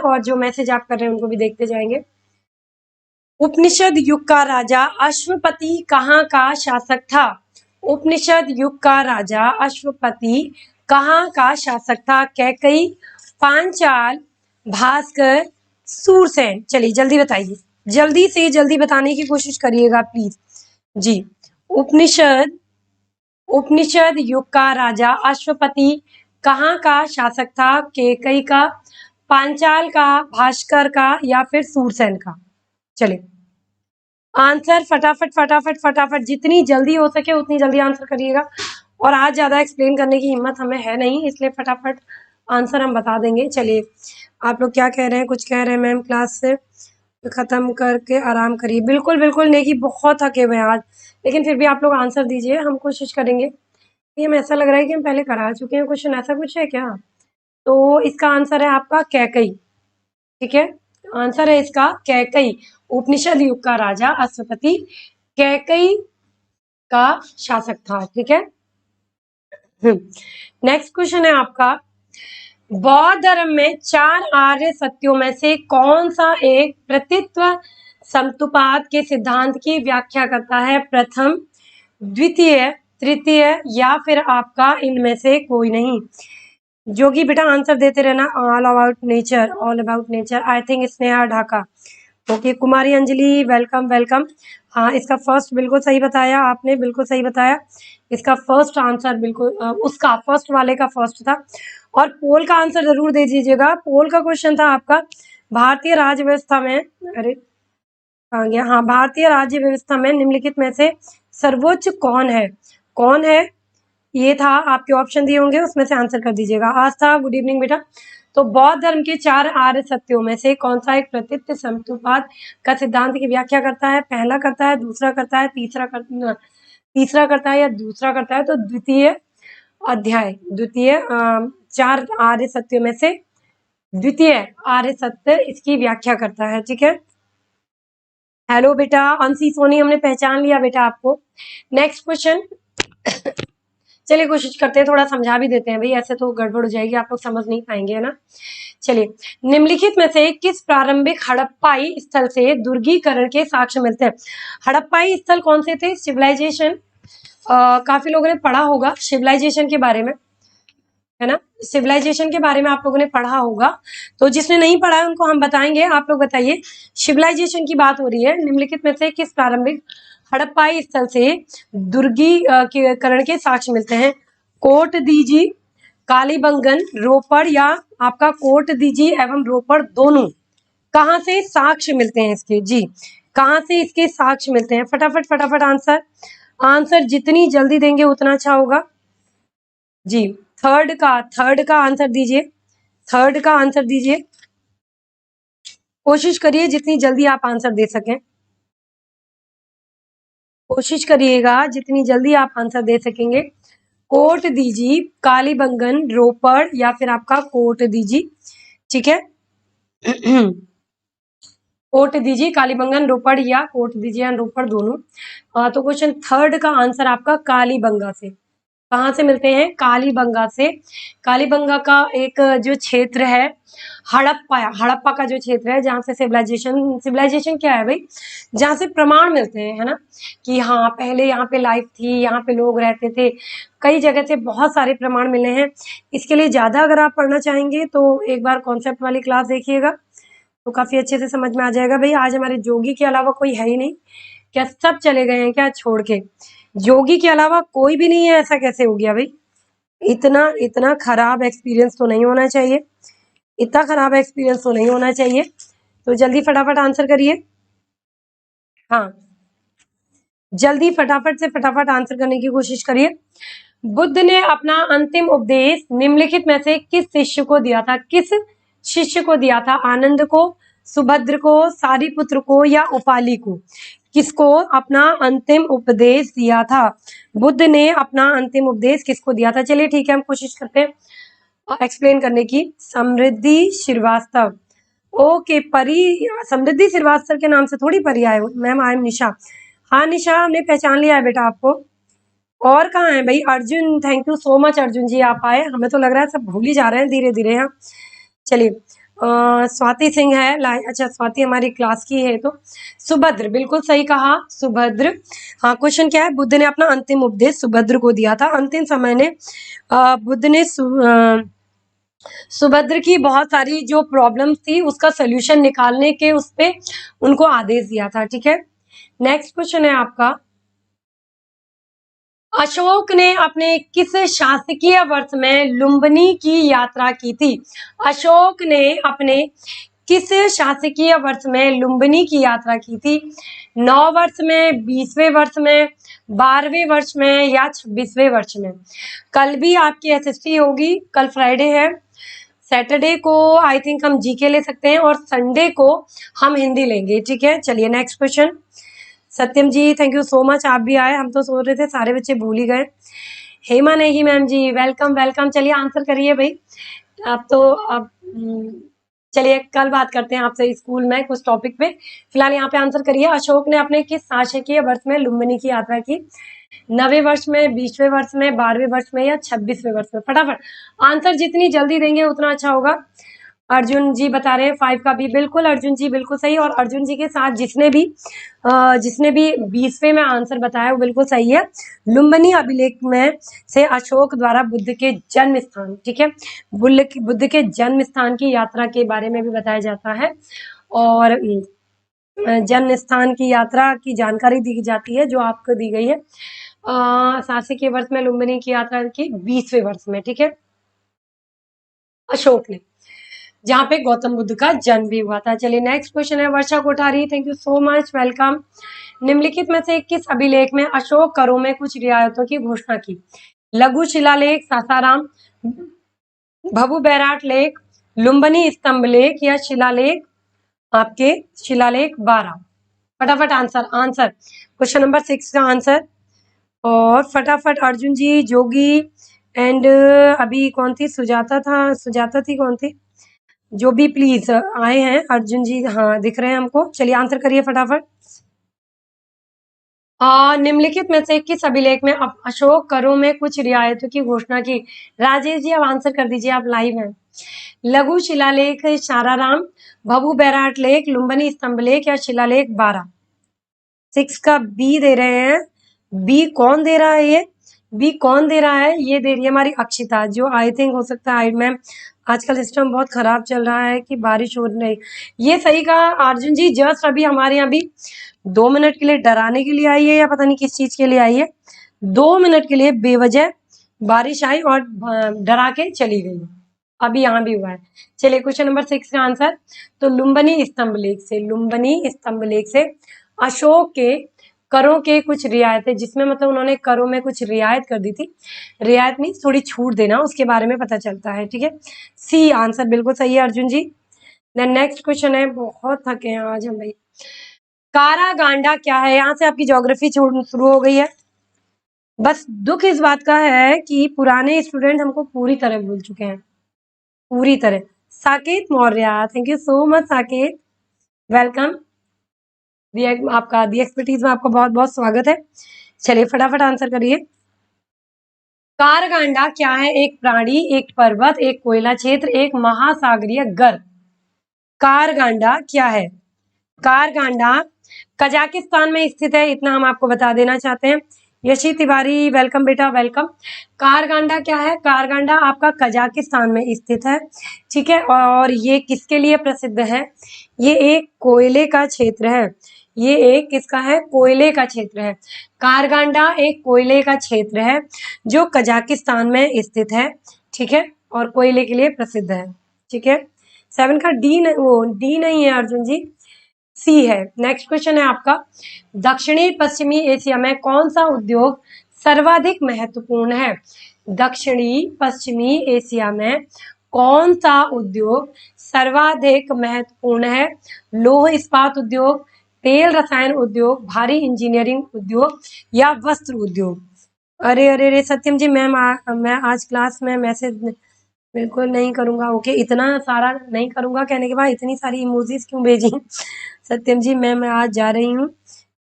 और जो मैसेज आप कर रहे हैं उनको भी देखते जाएंगे। उपनिषद युग का राजा अश्वपति कहाँ का शासक था? उपनिषद युग का राजा अश्वपति कहाँ का शासक था? कैकई, पांचाल, भास्कर, सूरसेन। चलिए जल्दी बताइए, जल्दी से जल्दी बताने की कोशिश करिएगा प्लीज जी। उपनिषद उपनिषद युग का राजा अश्वपति कहाँ का शासक था? कैकई का, पांचाल का, भास्कर का या फिर सूरसेन का? चलिए आंसर फटाफट फटाफट फटाफट, जितनी जल्दी हो सके उतनी जल्दी आंसर करिएगा। और आज ज्यादा एक्सप्लेन करने की हिम्मत हमें है नहीं, इसलिए फटाफट आंसर हम बता देंगे। चलिए आप लोग क्या कह रहे हैं? कुछ कह रहे हैं मैम क्लास से खत्म करके आराम करिए। बिल्कुल बिल्कुल नेकी, बहुत थके हुए हैं आज, लेकिन फिर भी आप लोग आंसर दीजिए, हम कोशिश करेंगे। ये हमें ऐसा लग रहा है कि हम पहले करा चुके हैं क्वेश्चन, ऐसा कुछ है क्या? तो इसका आंसर है आपका कैकई। ठीक है, आंसर है इसका कैकई। उपनिषद युग का राजा अश्वपति कैकई का शासक था। ठीक है, नेक्स्ट क्वेश्चन है आपका, बौद्ध धर्म में 4 आर्य सत्यों में से कौन सा एक प्रतित्व समतुपात के सिद्धांत की व्याख्या करता है? प्रथम, द्वितीय, तृतीय या फिर आपका इनमें से कोई नहीं? जोगी बेटा आंसर देते रहना। All about nature, all about nature. I think Sneha Dhaka. Okay, Kumari Anjali welcome welcome. हाँ, इसका फर्स्ट बिल्कुल सही बताया आपने, बिल्कुल सही बताया। इसका फर्स्ट आंसर बिल्कुल उसका फर्स्ट वाले का फर्स्ट था। और पोल का आंसर जरूर दे दीजिएगा। पोल का क्वेश्चन था आपका, भारतीय राज्य व्यवस्था में, अरे कहाँ गया? हाँ, भारतीय राज्य व्यवस्था में निम्नलिखित में से सर्वोच्च कौन है? कौन है ये था, आपके ऑप्शन दिए होंगे उसमें से आंसर कर दीजिएगा। आस्था गुड इवनिंग बेटा। तो बौद्ध धर्म के 4 आर्य सत्यों में से कौन सा एक प्रतित्व समतुपात का सिद्धांत की व्याख्या करता है? पहला करता है, दूसरा करता है, तीसरा करता है या दूसरा करता है? तो द्वितीय अध्याय, द्वितीय 4 आर्य सत्यों में से द्वितीय आर्य सत्य इसकी व्याख्या करता है। ठीक है, हेलो बेटा अंशी सोनी, हमने पहचान लिया बेटा आपको। नेक्स्ट क्वेश्चन चलिए कोशिश करते हैं, थोड़ा समझा भी देते हैं भाई, ऐसे तो गड़बड़ हो जाएगी, आप लोग समझ नहीं पाएंगे, है ना। चलिए, निम्नलिखित में से किस प्रारंभिक हड़प्पाई स्थल से दुर्गीकरण के साक्ष्य मिलते हैं? हड़प्पाई स्थल कौन से थे? सिविलाइजेशन, काफी लोगों ने पढ़ा होगा सिविलाइजेशन के बारे में, है ना। सिविलाइजेशन के बारे में आप लोगों ने पढ़ा होगा, तो जिसने नहीं पढ़ा है उनको हम बताएंगे। आप लोग बताइए, सिविलाइजेशन की बात हो रही है, निम्नलिखित में से किस प्रारंभिक हड़प्पाई स्थल से दुर्गीकरण के साक्ष्य मिलते हैं? कोट दीजी, कालीबंगन, रोपड़ या आपका कोट दीजी एवं रोपड़ दोनों। कहाँ से साक्ष्य मिलते हैं इसके? जी, कहाँ से इसके साक्ष्य मिलते हैं? फटाफट फटाफट आंसर, आंसर जितनी जल्दी देंगे उतना अच्छा होगा जी। थर्ड का आंसर दीजिए, थर्ड का आंसर दीजिए, कोशिश करिए जितनी जल्दी आप आंसर दे सकें, कोशिश करिएगा जितनी जल्दी आप आंसर दे सकेंगे। कोट दीजिए, कालीबंगन, रोपड़ या फिर आपका कोट दीजिए। ठीक है कोट दीजिए, कालीबंगन, रोपड़ या कोट दीजिए रोपड़ दोनों। तो क्वेश्चन थर्ड का आंसर आपका कालीबंगा से। कहाँ से मिलते हैं? कालीबंगा से। कालीबंगा का एक जो क्षेत्र है, हड़प्पा का जो क्षेत्र है, जहाँ से सिविलाइजेशन क्या है भाई? जहाँ से प्रमाण मिलते हैं, है ना, कि हाँ पहले यहाँ पे लाइफ थी, यहाँ पे लोग रहते थे। कई जगह से बहुत सारे प्रमाण मिले हैं। इसके लिए ज्यादा अगर आप पढ़ना चाहेंगे तो एक बार कॉन्सेप्ट वाली क्लास देखिएगा, तो काफी अच्छे से समझ में आ जाएगा। भाई आज हमारे जोगी के अलावा कोई है ही नहीं क्या? सब चले गए हैं क्या छोड़ के? जोगी के अलावा कोई भी नहीं है, ऐसा कैसे हो गया भाई? इतना इतना खराब एक्सपीरियंस तो नहीं होना चाहिए, इतना खराब एक्सपीरियंस तो नहीं होना चाहिए। तो जल्दी फटाफट आंसर करिए। हाँ, जल्दी फटाफट से फटाफट आंसर करने की कोशिश करिए। बुद्ध ने अपना अंतिम उपदेश निम्नलिखित में से किस शिष्य को दिया था? किस शिष्य को दिया था? आनंद को, सुभद्र को, सारिपुत्र को या उपाली को? किसको अपना अंतिम उपदेश दिया था? बुद्ध ने अपना अंतिम उपदेश किसको दिया था? चलिए ठीक है, हम कोशिश करते हैं एक्सप्लेन करने की। समृद्धि श्रीवास्तव। ओके परी, समृद्धि श्रीवास्तव के नाम से थोड़ी परी आए हो मैम। आई एम निशा। हाँ निशा, हमने पहचान लिया है बेटा आपको। और कहाँ है भाई? Arjun, thank you so much Arjun ji, आप आए। हमें तो लग रहा है सब भूल ही जा रहे हैं धीरे धीरे। हाँ चलिए, स्वाति सिंह है अच्छा स्वाति हमारी क्लास की है तो सुभद्र, बिल्कुल सही कहा सुभद्र। हाँ, क्वेश्चन क्या है, बुद्ध ने अपना अंतिम उपदेश सुभद्र को दिया था। अंतिम समय ने बुद्ध ने सुभद्र की बहुत सारी जो प्रॉब्लम्स थी उसका सोल्यूशन निकालने के उस पे उनको आदेश दिया था। ठीक है, नेक्स्ट क्वेश्चन है आपका, अशोक ने अपने किस शासकीय वर्ष में लुम्बिनी की यात्रा की थी? अशोक ने अपने किस शासकीय वर्ष में लुम्बिनी की यात्रा की थी? 9 वर्ष में, 20वें वर्ष में, 12वें वर्ष में या 26वें वर्ष में? कल भी आपकी एसएसटी होगी, कल फ्राइडे है, सैटरडे को आई थिंक हम जीके ले सकते हैं और संडे को हम हिंदी लेंगे। ठीक है, चलिए next question. Satyam ji thank you so much, आप भी आए, हम तो सोच रहे थे सारे बच्चे भूल ही गए। हेमा नहीं मैम जी, वेलकम वेलकम। चलिए आंसर करिए भाई, अब तो अब चलिए कल बात करते हैं आपसे स्कूल में कुछ टॉपिक पे, फिलहाल यहाँ पे आंसर करिए। अशोक ने अपने किस शासकीय वर्ष में लुम्बिनी की यात्रा की? 9वें वर्ष में, 20वें वर्ष में, 12वें वर्ष में या 26वें वर्ष में? फटाफट आंसर जितनी जल्दी देंगे उतना अच्छा होगा। अर्जुन जी बता रहे हैं 5 का भी, बिल्कुल अर्जुन जी बिल्कुल सही। और अर्जुन जी के साथ जिसने भी 20वें में आंसर बताया वो बिल्कुल सही है। लुम्बिनी अभिलेख में से अशोक द्वारा बुद्ध के जन्म स्थान, ठीक है, बुद्ध के जन्म स्थान की यात्रा के बारे में भी बताया जाता है और जन्म स्थान की यात्रा की जानकारी दी जाती है जो आपको दी गई है। शासकीय वर्ष में लुम्बिनी की यात्रा की 20वें वर्ष में, ठीक है, अशोक ने, जहाँ पे गौतम बुद्ध का जन्म भी हुआ था। चलिए नेक्स्ट क्वेश्चन है, Varsha Kothari thank you so much, welcome. निम्नलिखित में से किस अभिलेख में अशोक करों में कुछ रियायतों की घोषणा की? लघु शिलालेख सासाराम, भभु बैराट लेख, लुम्बिनी स्तंभ लेख या शिलालेख आपके शिलालेख 12? फटाफट आंसर क्वेश्चन नंबर 6 का आंसर। और फटाफट अर्जुन जी, जोगी एंड अभी कौन थी, सुजाता थी कौन थी, जो भी प्लीज आए हैं अर्जुन जी, हाँ दिख रहे हैं हमको। चलिए आंसर करिए फटाफट। निम्नलिखित में से किस अभिलेख में अशोक करों में कुछ रियायतों की घोषणा की? राजेश जी अब आंसर कर दीजिए, आप लाइव हैं। लघु शिलालेख सासाराम, भभु बैराट लेख, लुम्बिनी स्तंभ लेख या शिलालेख 12? 6 का बी दे रहे हैं। बी कौन दे रहा है? बी कौन दे रहा है? ये दे रही है हमारी अक्षिता, जो आई थिंक हो सकता है मैम आजकल सिस्टम बहुत खराब चल रहा है कि बारिश हो रही। ये सही कहा अर्जुन जी, जस्ट अभी हमारे यहाँ भी 2 मिनट के लिए डराने के लिए आई है या पता नहीं किस चीज के लिए आई है, 2 मिनट के लिए बेवजह बारिश आई और डरा के चली गई। अभी यहाँ भी हुआ है। चलिए क्वेश्चन नंबर 6 का आंसर, तो लुम्बिनी स्तंभ लेख से अशोक के करों के कुछ रियायतें, जिसमें मतलब उन्होंने करों में कुछ रियायत कर दी थी, रियायत मीन्स थोड़ी छूट देना, उसके बारे में पता चलता है। ठीक है, सी आंसर बिल्कुल सही है अर्जुन जी। देन नेक्स्ट क्वेश्चन है, बहुत थके हैं आज हम भाई। कारागांडा क्या है? यहाँ से आपकी ज्योग्राफी शुरू हो गई है। बस दुख इस बात का है कि पुराने स्टूडेंट हमको पूरी तरह भूल चुके हैं, पूरी तरह। Saket Maurya thank you so much Saket, welcome. आपका दी एक्सपर्टीज में आपका बहुत बहुत स्वागत है। चलिए फटाफट आंसर करिए। कारगांडा क्या है? एक प्राणी, एक पर्वत, एक कोयला क्षेत्र, एक महासागरीय गर्त। कारगांडा क्या है? कारगांडा कजाकिस्तान में स्थित है, इतना हम आपको बता देना चाहते हैं। यशी तिवारी वेलकम बेटा, वेलकम। कारगांडा क्या है? कारगांडा आपका कजाकिस्तान में स्थित है, ठीक है। और ये किसके लिए प्रसिद्ध है? ये एक कोयले का क्षेत्र है, ये एक किसका है? कोयले का क्षेत्र है। कारगांडा एक कोयले का क्षेत्र है जो कजाकिस्तान में स्थित है, ठीक है, और कोयले के लिए प्रसिद्ध है, ठीक है। 7 का डी नहीं है अर्जुन जी, सी है। नेक्स्ट क्वेश्चन है आपका, दक्षिणी पश्चिमी एशिया में कौन सा उद्योग सर्वाधिक महत्वपूर्ण है? दक्षिणी पश्चिमी एशिया में कौन सा उद्योग सर्वाधिक महत्वपूर्ण है? लौह इस्पात उद्योग, तेल रसायन उद्योग, भारी इंजीनियरिंग उद्योग या वस्त्र उद्योग? अरे अरे अरे सत्यम जी, मैं आज क्लास में मैसेज बिल्कुल नहीं करूंगा, ओके, इतना सारा नहीं करूंगा कहने के बाद इतनी सारी इमोजीज क्यों भेजी? सत्यम जी मैं आज जा रही हूँ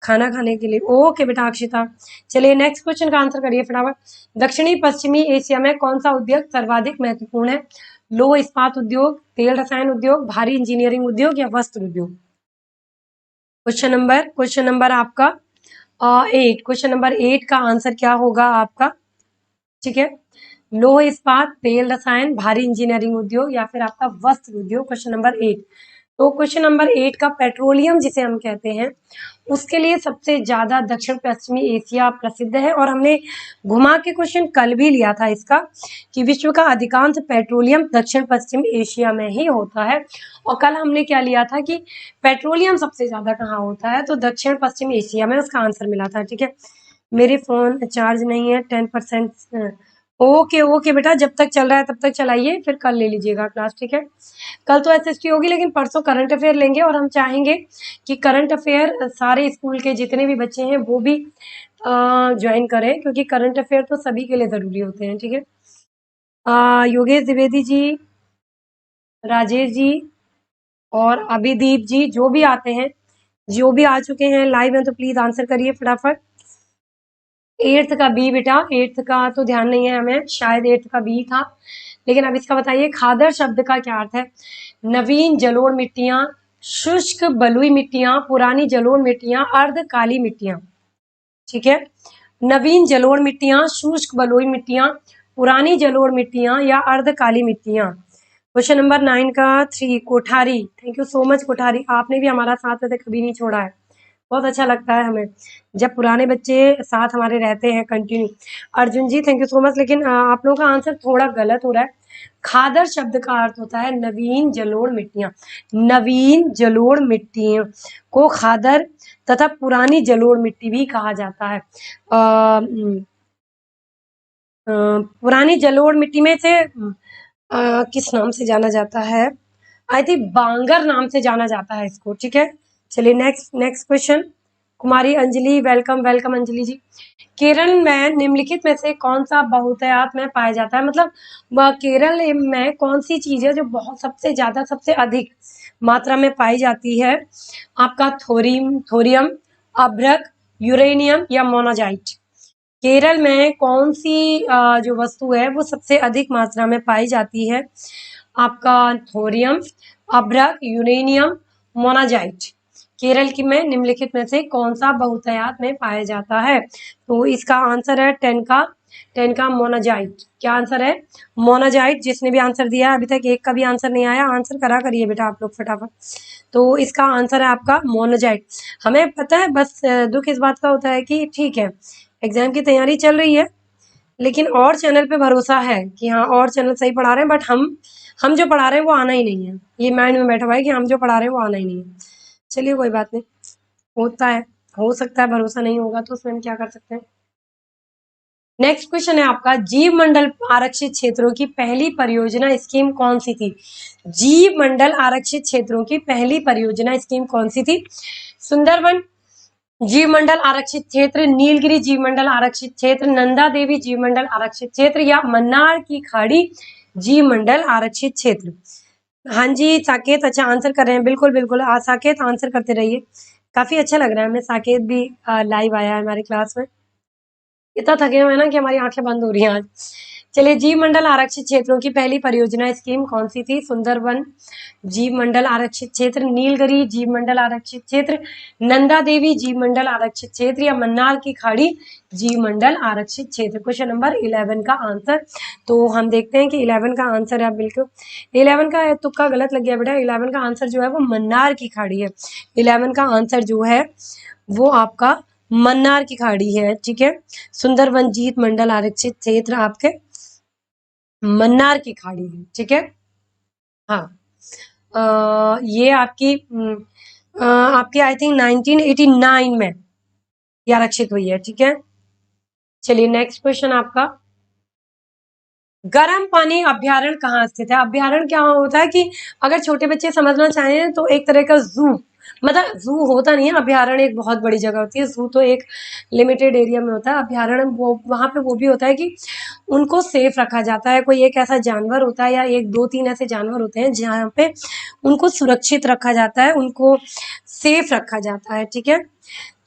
खाना खाने के लिए, ओके बेटा अक्षिता। चलिए नेक्स्ट क्वेश्चन का आंसर करिए फटाफट। दक्षिणी पश्चिमी एशिया में कौन सा उद्योग सर्वाधिक महत्वपूर्ण है? लौह इस्पात उद्योग, तेल रसायन उद्योग, भारी इंजीनियरिंग उद्योग या वस्त्र उद्योग। क्वेश्चन नंबर आपका 8, क्वेश्चन नंबर 8 का आंसर क्या होगा आपका? ठीक है, लौह इस्पात, तेल रसायन, भारी इंजीनियरिंग उद्योग या फिर आपका वस्त्र उद्योग। Question number 8। तो क्वेश्चन नंबर 8 का पेट्रोलियम जिसे हम कहते हैं उसके लिए सबसे ज्यादा दक्षिण पश्चिमी एशिया प्रसिद्ध है। और हमने घुमा के क्वेश्चन कल भी लिया था इसका कि विश्व का अधिकांश पेट्रोलियम दक्षिण पश्चिम एशिया में ही होता है। और कल हमने क्या लिया था कि पेट्रोलियम सबसे ज्यादा कहाँ होता है, तो दक्षिण पश्चिम एशिया में उसका आंसर मिला था। ठीक है, मेरे फोन चार्ज नहीं है 10%। ओके ओके बेटा, जब तक चल रहा है तब तक चलाइए, फिर कल ले लीजिएगा क्लास। ठीक है, कल तो एसएसटी होगी लेकिन परसों करंट अफेयर लेंगे और हम चाहेंगे कि करंट अफेयर सारे स्कूल के जितने भी बच्चे हैं वो भी ज्वाइन करें, क्योंकि करंट अफेयर तो सभी के लिए जरूरी होते हैं। ठीक है, योगेश द्विवेदी जी, राजेश जी और अभिदीप जी जो भी आते हैं, जो भी आ चुके हैं लाइव में, तो प्लीज आंसर करिए फटाफट। 8th का बी बेटा, 8th का तो ध्यान नहीं है हमें, शायद 8th का बी था। लेकिन अब इसका बताइए, खादर शब्द का क्या अर्थ है? नवीन जलोढ़ मिट्टियां, शुष्क बलुई मिट्टियां, पुरानी जलोढ़ मिट्टियां, अर्ध काली मिट्टियां। ठीक है, नवीन जलोढ़ मिट्टियां, शुष्क बलुई मिट्टियां, पुरानी जलोढ़ मिट्टियां या अर्ध काली मिट्टियां। क्वेश्चन नंबर 9 का 3, Kothari. Thank you so much Kothari, आपने भी हमारा साथ रहते कभी नहीं छोड़ा है, बहुत अच्छा लगता है हमें जब पुराने बच्चे साथ हमारे रहते हैं continue. Arjun ji thank you so much, लेकिन आप लोगों का आंसर थोड़ा गलत हो रहा है। खादर शब्द का अर्थ होता है नवीन जलोढ़ मिट्टियां। नवीन जलोढ़ मिट्टियों को खादर तथा पुरानी जलोढ़ मिट्टी भी कहा जाता है। पुरानी जलोढ़ मिट्टी में से किस नाम से जाना जाता है? आई थिंक बांगर नाम से जाना जाता है इसको। ठीक है, चलिए नेक्स्ट क्वेश्चन। कुमारी अंजलि, वेलकम वेलकम अंजलि जी। केरल में निम्नलिखित में से कौन सा बहुतायत में पाया जाता है? मतलब केरल में कौन सी चीज है जो बहुत सबसे ज्यादा सबसे अधिक मात्रा में पाई जाती है? आपका थोरियम, अभ्रक, यूरेनियम या मोनाजाइट। केरल में कौन सी जो वस्तु है वो सबसे अधिक मात्रा में पाई जाती है? आपका थोरियम, अभ्रक, यूरेनियम, मोनाजाइट। केरल की में निम्नलिखित में से कौन सा बहुतायत में पाया जाता है? तो इसका आंसर है 10 का मोनाजाइट। क्या आंसर है? मोनाजाइट। जिसने भी आंसर दिया अभी तक एक का भी आंसर नहीं आया, आंसर करा करिए बेटा आप लोग फटाफट। तो इसका आंसर है आपका मोनाजाइट। हमें पता है, बस दुख इस बात का होता है कि ठीक है एग्जाम की तैयारी चल रही है लेकिन और चैनल पे भरोसा है कि हाँ और चैनल सही पढ़ा रहे हैं, बट हम जो पढ़ा रहे हैं वो आना ही नहीं है। ये माइंड में बैठा हुआ है कि हम जो पढ़ा रहे हैं वो आना ही नहीं है। चलिए कोई बात नहीं, होता है, हो सकता है भरोसा नहीं होगा तो उसमें हम क्या कर सकते हैं। नेक्स्ट क्वेश्चन है आपका, जीव मंडल आरक्षित क्षेत्रों की पहली परियोजना स्कीम कौन सी थी? जीव मंडल आरक्षित क्षेत्रों की पहली परियोजना स्कीम कौन सी थी? सुंदरवन जीव मंडल आरक्षित क्षेत्र, नीलगिरी जीव मंडल आरक्षित क्षेत्र, नंदा देवी जीव मंडल आरक्षित क्षेत्र या मन्नार की खाड़ी जीव मंडल आरक्षित क्षेत्र। हाँ जी साकेत, अच्छा आंसर कर रहे हैं, बिल्कुल बिल्कुल साकेत आंसर करते रहिए। काफी अच्छा लग रहा है हमें, साकेत भी लाइव आया है हमारी क्लास में। इतना थके हुए हैं ना कि हमारी आंखें बंद हो रही हैं आज। चलिए, जीव मंडल आरक्षित क्षेत्रों की पहली परियोजना स्कीम कौन सी थी? सुंदरवन जीव मंडल आरक्षित क्षेत्र, नीलगिरी जीव मंडल आरक्षित क्षेत्र, नंदा देवी जीव मंडल आरक्षित क्षेत्र या मन्नार की खाड़ी जीव मंडल आरक्षित क्षेत्र। क्वेश्चन नंबर 11 का आंसर। तो हम देखते हैं कि 11 का आंसर है, बिल्कुल 11 का तुक्का गलत लग गया बेटा। 11 का आंसर जो है वो मन्नार की खाड़ी है। 11 का आंसर जो है वो आपका मन्नार की खाड़ी है। ठीक है, सुंदरवन जीव मंडल आरक्षित क्षेत्र आपके मन्नार की खाड़ी है। ठीक है, हाँ ये आपकी आई थिंक 1989 में ये आरक्षित हुई है। ठीक है, चलिए नेक्स्ट क्वेश्चन आपका, गर्म पानी अभ्यारण्य कहाँ स्थित है? अभ्यारण्य क्या होता है कि अगर छोटे बच्चे समझना चाहें तो एक तरह का जू, मतलब जू होता नहीं है, अभ्यारण्य एक बहुत बड़ी जगह होती है, जू तो एक लिमिटेड एरिया में होता है। अभ्यारण्य वो वहां पे वो भी होता है कि उनको सेफ रखा जाता है। कोई एक ऐसा जानवर होता है या एक दो तीन ऐसे जानवर होते हैं जहाँ पे उनको सुरक्षित रखा जाता है, उनको सेफ रखा जाता है। ठीक है,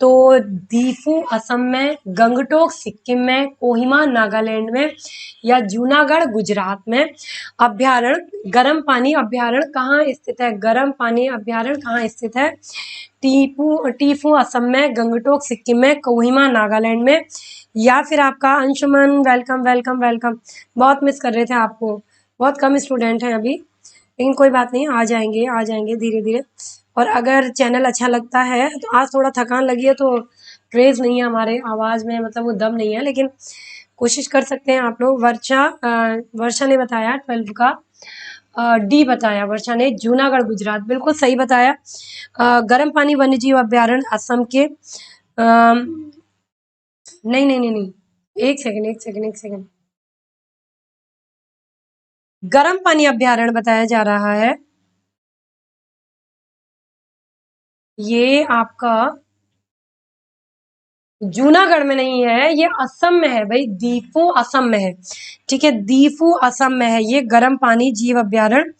तो दीफू असम में, गंगटोक सिक्किम में, कोहिमा नागालैंड में या जूनागढ़ गुजरात में। अभ्यारण्य, गर्म पानी अभ्यारण्य कहाँ स्थित है? गर्म पानी अभ्यारण्य कहाँ स्थित है? टीफू असम में, गंगटोक सिक्किम में, कोहिमा नागालैंड में या फिर आपका अंशुमन, वेलकम वेलकम वेलकम। बहुत मिस कर रहे थे आपको, बहुत कम स्टूडेंट हैं अभी, लेकिन कोई बात नहीं, आ जाएंगे धीरे धीरे। और अगर चैनल अच्छा लगता है तो आज थोड़ा थकान लगी है तो क्रेज नहीं है हमारे आवाज़ में, मतलब वो दम नहीं है, लेकिन कोशिश कर सकते हैं आप लोग। वर्षा ने बताया 12 का डी बताया वर्षा ने, जूनागढ़ गुजरात, बिल्कुल सही बताया। गर्म पानी वन्यजीव अभ्यारण्य असम के, नहीं, एक सेकंड। गर्म पानी अभ्यारण्य बताया जा रहा है, ये आपका जूनागढ़ में नहीं है, ये असम में है भाई, दीफू असम में है, ठीक है, दीफू असम में है ये गर्म पानी जीव अभ्यारण्य।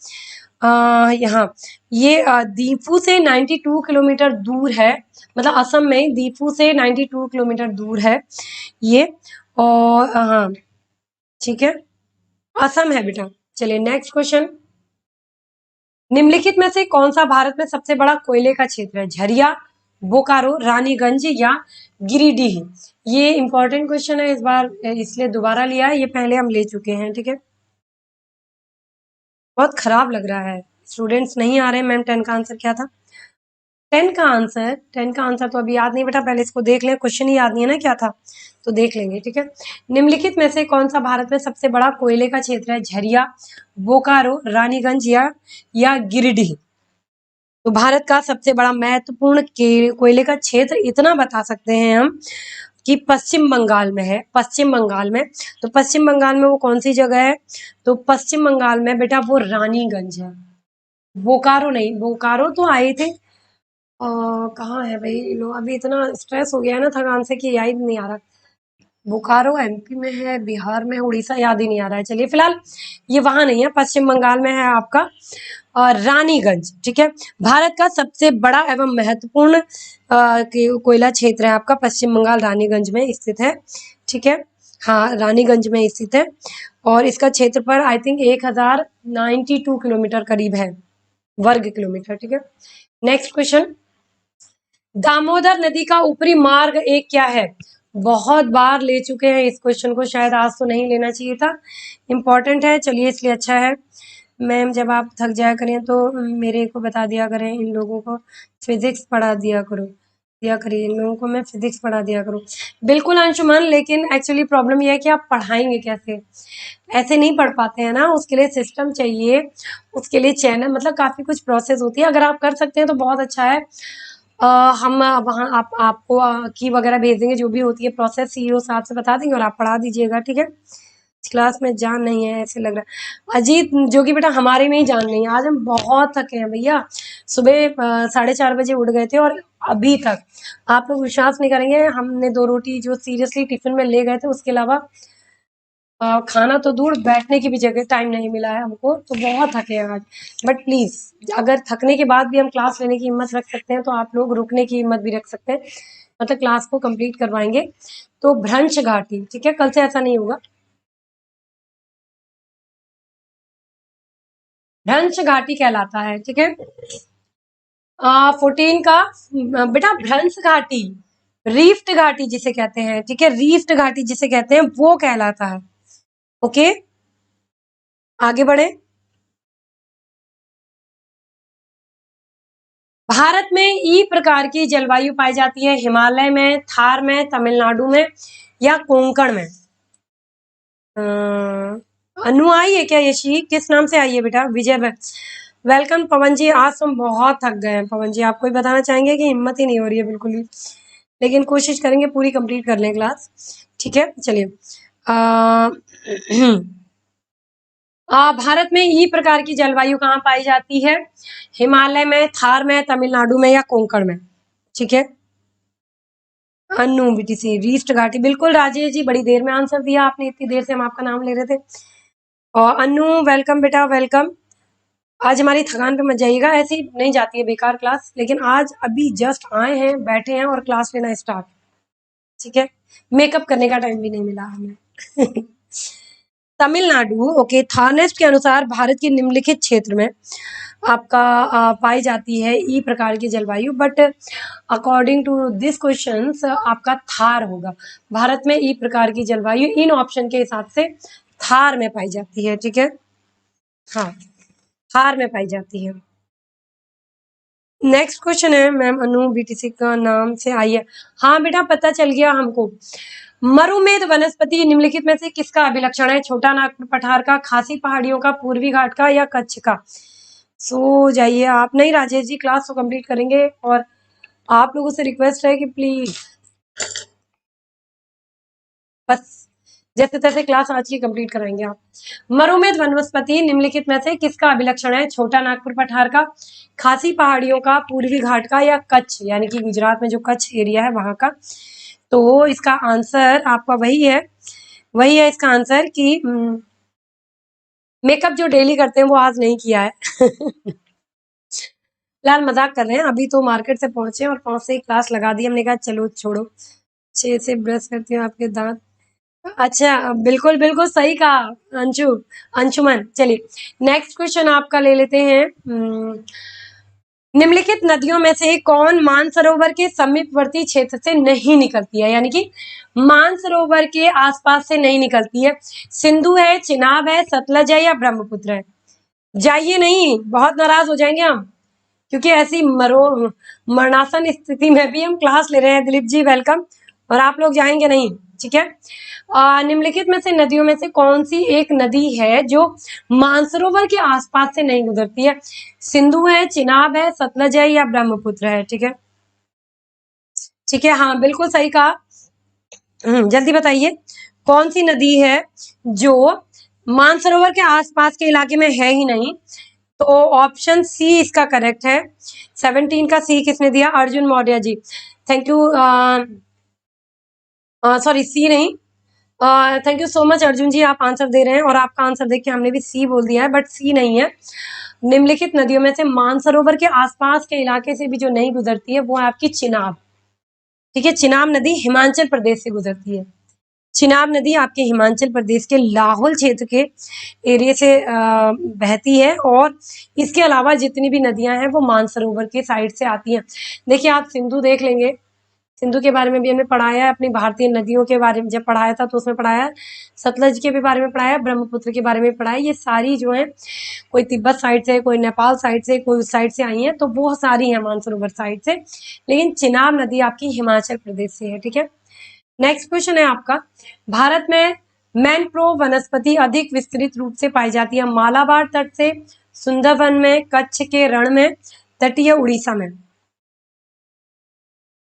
यहाँ ये दीफू से 92 किलोमीटर दूर है, मतलब असम में दीफू से 92 किलोमीटर दूर है ये। और हाँ ठीक है, असम है बेटा। चलिए नेक्स्ट क्वेश्चन, निम्नलिखित में से कौन सा भारत में सबसे बड़ा कोयले का क्षेत्र है? झरिया, बोकारो, रानीगंज या गिरिडीह? ये इंपॉर्टेंट क्वेश्चन है, इस बार इसलिए दोबारा लिया है, ये पहले हम ले चुके हैं, ठीक है। बहुत खराब लग रहा है, स्टूडेंट्स नहीं आ रहे। मैम 10 का आंसर क्या था? 10 का आंसर तो अभी याद नहीं बेटा, पहले इसको देख लें, क्वेश्चन ही याद नहीं है ना क्या था, तो देख लेंगे, ठीक है। निम्नलिखित में से कौन सा भारत में सबसे बड़ा कोयले का क्षेत्र है? झरिया, बोकारो, रानीगंज या गिरिडीह? तो भारत का सबसे बड़ा महत्वपूर्ण कोयले का क्षेत्र इतना बता सकते हैं हम कि पश्चिम बंगाल में है, पश्चिम बंगाल में। तो पश्चिम बंगाल में वो कौन सी जगह है? तो पश्चिम बंगाल में बेटा वो रानीगंज है, बोकारो नहीं। बोकारो तो आए थे, कहाँ है भाई लो, अभी इतना स्ट्रेस हो गया है ना थकान से कि याद नहीं आ रहा। बोकारो एमपी में है, बिहार में है, उड़ीसा, याद ही नहीं आ रहा है। चलिए फिलहाल ये वहां नहीं है, पश्चिम बंगाल में है आपका और रानीगंज, ठीक है। भारत का सबसे बड़ा एवं महत्वपूर्ण कोयला क्षेत्र है आपका पश्चिम बंगाल, रानीगंज में स्थित है, ठीक है। हाँ रानीगंज में स्थित है और इसका क्षेत्र पर आई थिंक 1092 किलोमीटर करीब है, वर्ग किलोमीटर, ठीक है। नेक्स्ट क्वेश्चन, दामोदर नदी का ऊपरी मार्ग एक क्या है? बहुत बार ले चुके हैं इस क्वेश्चन को, शायद आज तो नहीं लेना चाहिए था, इंपॉर्टेंट है, चलिए इसलिए अच्छा है। मैम जब आप थक जाया करें तो मेरे को बता दिया करें, इन लोगों को फिजिक्स पढ़ा दिया करिए, इन लोगों को मैं फिजिक्स पढ़ा दिया करूँ। बिल्कुल अंशुमन, लेकिन एक्चुअली प्रॉब्लम यह है कि आप पढ़ाएंगे कैसे, ऐसे नहीं पढ़ पाते हैं ना, उसके लिए सिस्टम चाहिए, उसके लिए चैनल, मतलब काफ़ी कुछ प्रोसेस होती है। अगर आप कर सकते हैं तो बहुत अच्छा है। हम वहाँ आपको की वगैरह भेज देंगे, जो भी होती है प्रोसेस सीईओ साहब से बता देंगे और आप पढ़ा दीजिएगा, ठीक है। क्लास में जान नहीं है ऐसे लग रहा है। अजीत जो कि बेटा हमारे में ही जान नहीं है, आज हम बहुत थके हैं भैया, सुबह 4:30 बजे उठ गए थे और अभी तक आप लोग विश्वास नहीं करेंगे, हमने 2 रोटी जो सीरियसली टिफिन में ले गए थे, उसके अलावा खाना तो दूर, बैठने की भी जगह टाइम नहीं मिला है हमको, तो बहुत थके हैं आज। बट प्लीज़ अगर थकने के बाद भी हम क्लास लेने की हिम्मत रख सकते हैं तो आप लोग रुकने की हिम्मत भी रख सकते हैं, मतलब क्लास को कंप्लीट करवाएंगे। तो भ्रंश घाटी, ठीक है, कल से ऐसा नहीं होगा। भ्रंश घाटी कहलाता है, ठीक है। 14 का बेटा भ्रंश घाटी, रीफ्ट घाटी जिसे कहते हैं, ठीक है, रीफ्ट घाटी जिसे कहते हैं वो कहलाता है। ओके आगे बढ़े। भारत में ई प्रकार की जलवायु पाई जाती है? हिमालय में, थार में, तमिलनाडु में या कोंकण में? अनु आई है क्या? यशी किस नाम से आई है बेटा? विजय वेलकम पवन जी, आज हम बहुत थक गए हैं पवन जी, आपको ही बताना चाहेंगे कि हिम्मत ही नहीं हो रही है बिल्कुल ही, लेकिन कोशिश करेंगे पूरी कंप्लीट कर लें क्लास, ठीक है। चलिए भारत में ई प्रकार की जलवायु कहाँ पाई जाती है? हिमालय में, थार में, तमिलनाडु में या कोंकण में? ठीक है, अन्नू बीटीसी रीस्ट घाटी, बिल्कुल राजेश जी, बड़ी देर में आंसर दिया आपने, इतनी देर से हम आपका नाम ले रहे थे। और अन्नू वेलकम बेटा वेलकम। आज हमारी थकान पे मत जाइएगा, ऐसी नहीं जाती है बेकार क्लास, लेकिन आज अभी जस्ट आए हैं, बैठे हैं और क्लास लेना स्टार्ट, ठीक है। मेकअप करने का टाइम भी नहीं मिला हमें। तमिलनाडु, ओके, थानेस्ट के अनुसार भारत के निम्नलिखित क्षेत्र में आपका पाई जाती है ई प्रकार की जलवायु, but according to this question आपका थार होगा। भारत में ई प्रकार की जलवायु इन ऑप्शन के हिसाब से थार में पाई जाती है, ठीक है। हाँ, थार में पाई जाती है। नेक्स्ट क्वेश्चन है मैम, अनु बीटीसी का नाम से आई है। हाँ बेटा, पता चल गया हमको। मरुमेध वनस्पति निम्नलिखित में से किसका अभिलक्षण है? छोटा नागपुर पठार का, खासी पहाड़ियों का, पूर्वी घाट का या कच्छ का? सो जाइए आप। नहीं राजेश जी, क्लास तो कंप्लीट करेंगे और आप लोगों से रिक्वेस्ट है कि प्लीज बस जैसे तैसे क्लास आज की कंप्लीट कराएंगे आप। मरुमेध वनस्पति निम्नलिखित में से किसका अभिलक्षण है? छोटा नागपुर पठार का, खासी पहाड़ियों का, पूर्वी घाट का या कच्छ यानी कि गुजरात में जो कच्छ एरिया है वहां का? तो इसका आंसर आपका वही है इसका आंसर कि मेकअप जो डेली करते हैं वो आज नहीं किया है। फिलहाल मजाक कर रहे हैं, अभी तो मार्केट से पहुंचे और 5 से ही क्लास लगा दी, हमने कहा चलो छोड़ो, 6 से ब्रश करती हूँ आपके दांत। अच्छा, बिल्कुल बिल्कुल सही कहा अंशुमन। चलिए नेक्स्ट क्वेश्चन आपका ले लेते हैं। निम्नलिखित नदियों में से कौन मानसरोवर के समीपवर्ती क्षेत्र से नहीं निकलती है, यानी कि मानसरोवर के आसपास से नहीं निकलती है? सिंधु है, चिनाब है, सतलज है या ब्रह्मपुत्र है? जाइए नहीं, बहुत नाराज हो जाएंगे हम, क्योंकि ऐसी मरणासन स्थिति में भी हम क्लास ले रहे हैं। दिलीप जी वेलकम, और आप लोग जाएंगे नहीं, ठीक है। निम्नलिखित में से नदियों में से कौन सी एक नदी है जो मानसरोवर के आसपास से नहीं गुजरती है? सिंधु है, चिनाब है, सतलज है या ब्रह्मपुत्र है? ठीक है, ठीक है, हाँ बिल्कुल सही कहा। जल्दी बताइए कौन सी नदी है जो मानसरोवर के आसपास के इलाके में है ही नहीं? तो ऑप्शन सी इसका करेक्ट है। 17 का सी किसने दिया? Arjun Maurya ji, thank you. Sorry C नहीं, thank you so much Arjun ji, आप आंसर दे रहे हैं और आपका आंसर देख के हमने भी सी बोल दिया है, बट सी नहीं है। निम्नलिखित नदियों में से मानसरोवर के आसपास के इलाके से भी जो नहीं गुजरती है वो है आपकी चिनाब, ठीक है। चिनाब नदी हिमाचल प्रदेश से गुजरती है। चिनाब नदी आपके हिमाचल प्रदेश के लाहौल क्षेत्र के एरिया से बहती है, और इसके अलावा जितनी भी नदियां हैं वो मानसरोवर के साइड से आती हैं। देखिए आप सिंधु देख लेंगे, सिंधु के बारे में भी हमने पढ़ाया है, अपनी भारतीय नदियों के बारे में जब पढ़ाया था तो उसमें पढ़ाया है, सतलज के भी बारे में पढ़ाया, ब्रह्मपुत्र के बारे में पढ़ाया। ये सारी जो है कोई तिब्बत साइड से, कोई नेपाल साइड से, कोई उस साइड से आई है, तो वो सारी है मानसरोवर साइड से, लेकिन चिनाब नदी आपकी हिमाचल प्रदेश से है, ठीक है। नेक्स्ट क्वेश्चन है आपका, भारत में मैनग्रोव वनस्पति अधिक विस्तृत रूप से पाई जाती है? मालाबार तट से, सुंदरवन में, कच्छ के रण में, तटीय उड़ीसा में?